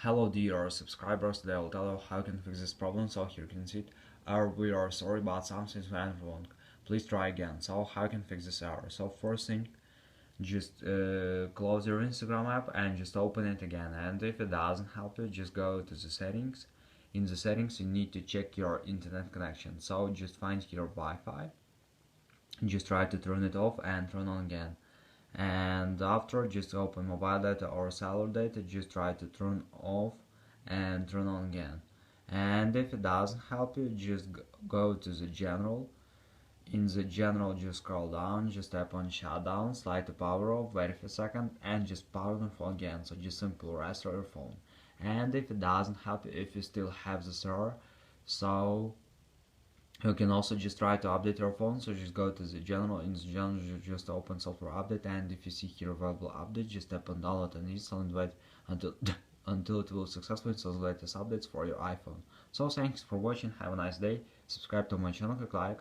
Hello dear subscribers, today I'll tell you how you can fix this problem. So here you can see it. We are sorry about something went wrong. Please try again. So how you can fix this error? So first thing, just close your Instagram app and just open it again. And if it doesn't help you, just go to the settings. In the settings you need to check your internet connection. So just find your Wi-Fi. Just try to turn it off and turn on again. And after, just open mobile data or cellular data, just try to turn off and turn on again. And if it doesn't help you, just go to the general. In the general, just scroll down, just tap on shutdown, slide to power off, wait for a second, and just power on phone again. So just simply restart your phone. And if it doesn't help you, if you still have this error, so you can also just try to update your phone. So just go to the general. In the general, just open software update, and if you see here available update, just tap on download and install and wait until until it will successfully install the latest updates for your iPhone. So thanks for watching, have a nice day, subscribe to my channel, click like,